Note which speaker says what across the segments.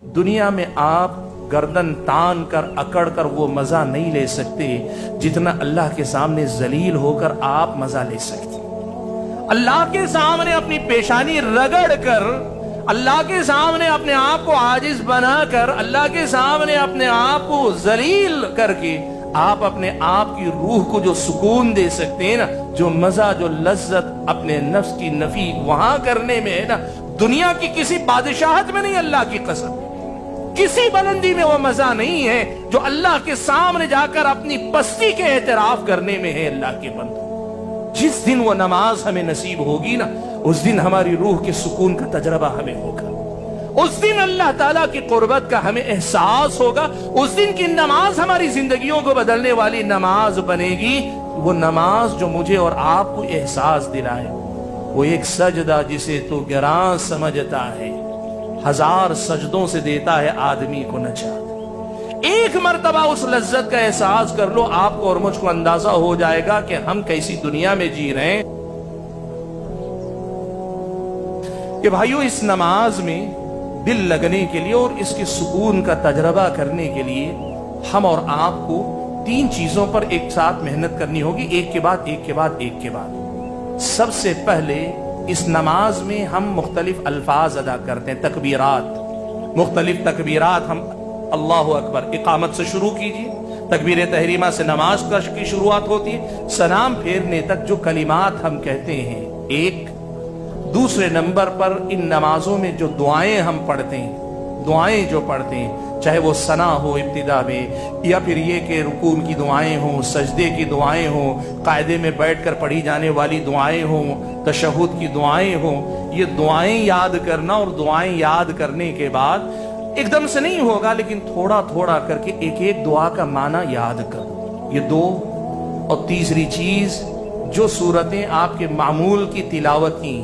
Speaker 1: दुनिया में आप गर्दन तान कर अकड़ कर वो मजा नहीं ले सकते जितना अल्लाह के सामने जलील होकर आप मजा ले सकते। अल्लाह के सामने अपनी पेशानी रगड़ कर, अल्लाह के सामने अपने आप को आजिज बनाकर, अल्लाह के सामने अपने आप को जलील करके आप अपने आप की रूह को जो सुकून दे सकते हैं ना, जो मजा, जो लज्जत अपने नफ्स की नफी वहां करने में है ना, दुनिया की किसी बादशाहत में नहीं। अल्लाह की कसम, किसी बुलंदी में वो मजा नहीं है जो अल्लाह के सामने जाकर अपनी पस्ती के एतराफ करने में है। अल्लाह के बंदो, जिस दिन वो नमाज हमें नसीब होगी ना, उस दिन हमारी रूह के सुकून का तजर्बा हमें होगा। उस दिन अल्लाह ताला की कुर्बत का हमें एहसास होगा। उस दिन की नमाज हमारी जिंदगियों को बदलने वाली नमाज बनेगी। वो नमाज जो मुझे और आपको एहसास दिलाए, वो एक सजदा जिसे तो गिरां समझता है, हजार सजदों से देता है आदमी को नजात। एक मर्तबा उस लज्जत का एहसास कर लो, आपको और मुझको अंदाजा हो जाएगा कि हम कैसी दुनिया में जी रहे हैं। कि भाइयों, इस नमाज में दिल लगने के लिए और इसके सुकून का तजर्बा करने के लिए हम और आपको तीन चीजों पर एक साथ मेहनत करनी होगी, एक के बाद एक के बाद एक के बाद। सबसे पहले इस नमाज में हम मुख्तलिफ अल्फाज अदा करते हैं, तकबीरात, मुख्तलिफ तकबीरात। हम अल्लाहु अकबर इकामत से शुरू कीजिए, तकबीर तहरीमा से नमाज की शुरुआत होती है, सलाम फेरने तक जो कलिमात हम कहते हैं। एक दूसरे नंबर पर इन नमाजों में जो दुआएं हम पढ़ते हैं, दुआएं जो पढ़ते हैं, चाहे वो सना हो इब्तिदा में, या फिर ये कि रुकून की दुआएं हों, सजदे की दुआएं हों, कायदे में बैठकर पढ़ी जाने वाली दुआएं हों, तशहुद की दुआएं हों, ये दुआएं याद करना। और दुआएं याद करने के बाद एकदम से नहीं होगा, लेकिन थोड़ा थोड़ा करके एक एक दुआ का माना याद करो। ये दो। और तीसरी चीज, जो सूरतें आपके मामूल की तिलावत की,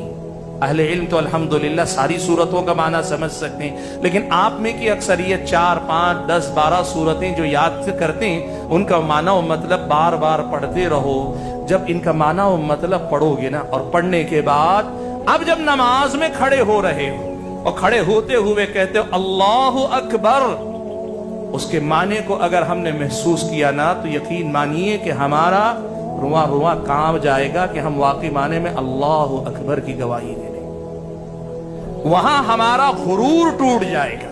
Speaker 1: अहले इल्म तो अल्हम्दुलिल्लाह सारी सूरतों का माना समझ सकते हैं, लेकिन आप में की अक्सरियत 4, 5, 10, 12 सूरतें जो याद करते हैं, उनका माना और मतलब बार बार पढ़ते रहो। जब इनका माना और मतलब पढ़ोगे ना, और पढ़ने के बाद अब जब नमाज में खड़े हो रहे हो और खड़े होते हुए कहते हो अल्लाहु अकबर, उसके माने को अगर हमने महसूस किया ना, तो यकीन मानिए कि हमारा रुआ रुआ कांप जाएगा कि हम वाकई माने में अल्लाहु अकबर की गवाही दे। वहां हमारा गुरूर टूट जाएगा।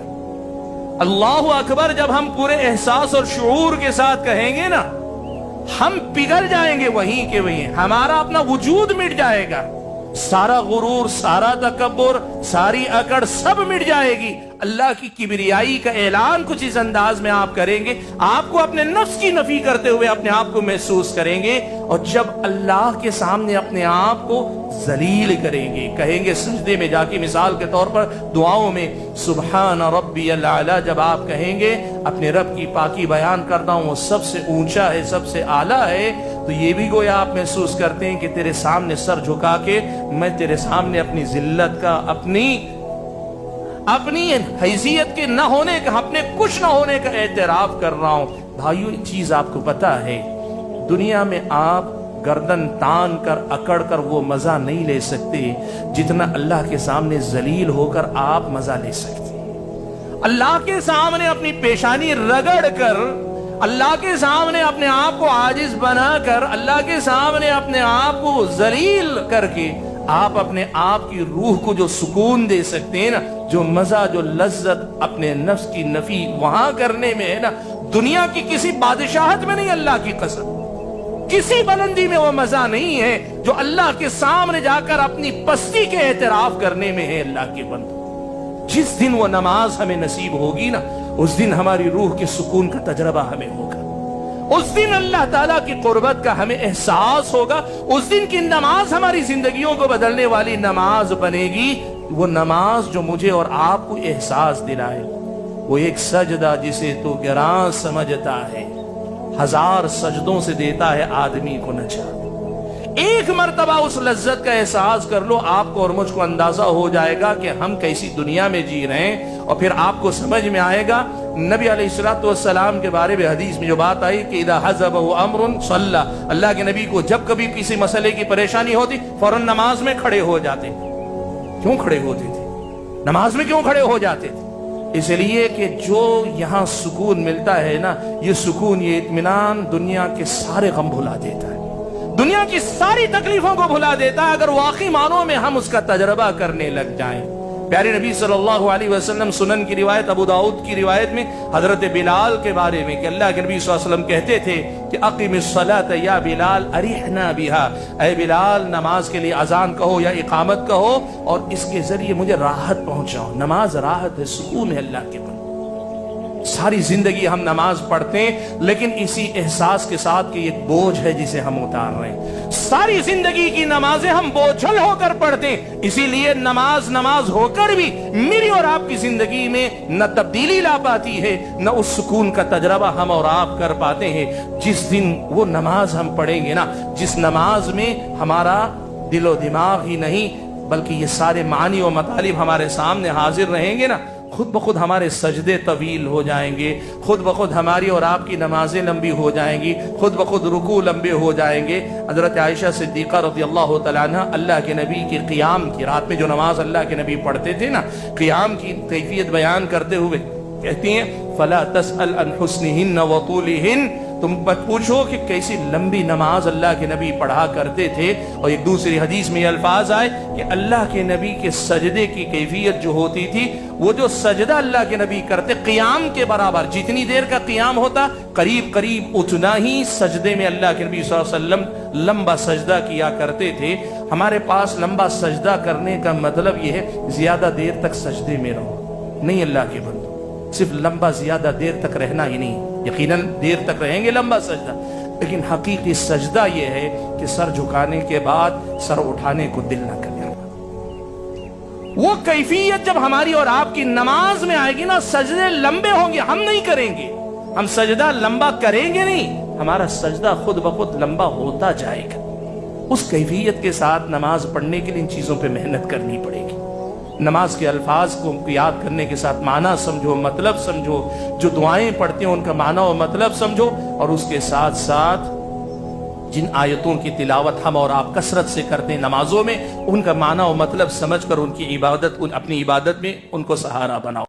Speaker 1: अल्लाहु अकबर जब हम पूरे एहसास और शुऊर के साथ कहेंगे ना, हम पिघल जाएंगे वहीं के वहीं, हमारा अपना वजूद मिट जाएगा। सारा गुरूर, सारा तकब्बुर, सारी अकड़ सब मिट जाएगी। अल्लाह की किबरियाई का ऐलान कुछ इस अंदाज में आप करेंगे, आपको अपने नफ्स की नफी करते हुए अपने आप को महसूस करेंगे। और जब अल्लाह के सामने अपने आप को जलील करेंगे, कहेंगे सजदे में जाके, मिसाल के तौर पर दुआओं में सुबहान रब्बियल आला जब आप कहेंगे, अपने रब की पाकी बयान करता हूं, वो सबसे ऊंचा है, सबसे आला है, तो ये भी गोया आप महसूस करते हैं कि तेरे सामने सर झुका के मैं तेरे सामने अपनी जिल्लत का, अपनी हैसियत के न होने का, अपने कुछ न होने का एतराफ कर रहा हूं। भाइयों, एक चीज आपको पता है, दुनिया में आप गर्दन तान कर अकड़ कर वो मजा नहीं ले सकते जितना अल्लाह के सामने जलील होकर आप मजा ले सकते। अल्लाह के सामने अपनी पेशानी रगड़ कर, अल्लाह के सामने अपने आप को आजिज बनाकर, अल्लाह के सामने अपने आप को जलील करके आप अपने आप की रूह को जो सुकून दे सकते हैं ना, जो मजा, जो लज्जत अपने नफ्स की नफी वहां करने में है ना, दुनिया की किसी बादशाहत में नहीं। अल्लाह की कसम, किसी बुलंदी में वो मजा नहीं है जो अल्लाह के सामने जाकर अपनी पस्ती के एतराफ करने में है। अल्लाह के बंदो, जिस दिन वो नमाज हमें नसीब होगी ना, उस दिन हमारी रूह के सुकून का तजर्बा हमें होगा। उस दिन अल्लाह ताला की कुर्बत का हमें एहसास होगा। उस दिन की नमाज हमारी जिंदगियों को बदलने वाली नमाज बनेगी। वो नमाज जो मुझे और आपको एहसास दिलाए, वो एक सजदा जिसे तो गिरां समझता है, हजार सजदों से देता है आदमी को नजात। एक मर्तबा उस लज्जत का एहसास कर लो, आपको और मुझको अंदाजा हो जाएगा कि हम कैसी दुनिया में जी रहे हैं। और फिर आपको समझ में आएगा, नबी अलैहिस्सलातु वस्सलाम के बारे में हदीस में जो बात आई कि इदा हज़बहु अम्रुन सल्ला, अल्लाह के नबी को जब कभी किसी मसले की परेशानी होती, फौरन नमाज में खड़े हो जाते। क्यों खड़े होते थे? नमाज में क्यों खड़े हो जाते थे? اس لیے کہ جو یہاں سکون ملتا ہے نا، یہ سکون، یہ اطمینان دنیا کے سارے غم بھلا دیتا ہے، دنیا کی ساری تکلیفوں کو بھلا دیتا ہے، اگر واقعی معنوں میں ہم اس کا تجربہ کرنے لگ جائیں۔ پیارے نبی صلی اللہ علیہ وسلم، سنن کی روایت، ابو داؤد کی روایت میں حضرت بلال کے بارے میں کہ اللہ کے نبی صلی اللہ علیہ وسلم کہتے تھے کہ اقم الصلاۃ یا بلال ارحنا بہا، اے بلال نماز کے لیے اذان کہو یا اقامت کہو اور اس کے ذریعے مجھے راحت پہنچاؤ۔ نماز راحت ہے، سکون ہے اللہ کے بندے۔ ساری زندگی ہم نماز پڑھتے ہیں لیکن اسی احساس کے ساتھ کہ ایک بوجھ ہے جسے ہم اتار رہے ہیں۔ ساری زندگی کی نمازیں ہم بوجھل ہو کر پڑھتے ہیں، اسی لیے نماز ہو کر بھی میری اور آپ کی زندگی میں نہ تبدیلی لا پاتی ہے، نہ اس سکون کا تجربہ ہم اور آپ کر پاتے ہیں۔ جس دن وہ نماز ہم پڑھیں گے نا، جس نماز میں ہمارا دل و دماغ ہی نہیں بلکہ یہ سارے معانی و مطالب ہمارے سامنے حاضر رہیں گے نا، خود بخود ہمارے سجدے طویل ہو جائیں گے، خود بخود ہماری اور آپ کی نمازیں لمبی ہو جائیں گی، خود بخود رکوع لمبے ہو جائیں گے۔ حضرت عائشہ صدیقہ رضی اللہ تعالیٰ عنہ اللہ کے نبی کے قیام کی، رات میں جو نماز اللہ کے نبی پڑھتے تھے نا، قیام کی کیفیت بیان کرتے ہوئے کہتی ہیں فَلَا تَسْأَلْ عَنْ حُسْنِهِنَّ وَطُولِهِنَّ، تم پوچھو کہ کیسی لمبی نماز اللہ کے نبی پڑھا کرتے تھے۔ اور ایک دوسری حدیث میں یہ الفاظ آئے کہ اللہ کے نبی کے سجدے کی کیفیت جو ہوتی تھی، وہ جو سجدہ اللہ کے نبی کرتے قیام کے برابر، جتنی دیر کا قیام ہوتا قریب قریب اتنا ہی سجدے میں اللہ کے نبی صلی اللہ علیہ وسلم لمبا سجدہ کیا کرتے تھے۔ ہمارے پاس لمبا سجدہ کرنے کا مطلب یہ ہے زیادہ دیر تک سجدے میں رہو، نہیں اللہ کے بندو، صرف لمبا زیادہ دیر تک رہنا ہی نہیں، یقیناً دیر تک رہیں گے لمبا سجدہ، لیکن حقیقی سجدہ یہ ہے کہ سر جھکانے کے بعد سر اٹھانے کو دل نہ کرے۔ وہ کیفیت جب ہماری اور آپ کی نماز میں آئے گی نا، سجدے لمبے ہوں گے، ہم نہیں کریں گے، ہم سجدہ لمبا کریں گے نہیں، ہمارا سجدہ خود بخود لمبا ہوتا جائے گا۔ اس کیفیت کے ساتھ نماز پڑھنے کے لیے ان چیزوں پہ محنت کرنی پڑے گی۔ نماز کے الفاظ کو یاد کرنے کے ساتھ معنی سمجھو، مطلب سمجھو، جو دعائیں پڑھتے ہیں ان کا معنی و مطلب سمجھو، اور اس کے ساتھ ساتھ جن آیتوں کی تلاوت ہم اور آپ کثرت سے کرتے ہیں نمازوں میں، ان کا معنی و مطلب سمجھ کر ان کی عبادت، اپنی عبادت میں ان کو سہارا بناؤ۔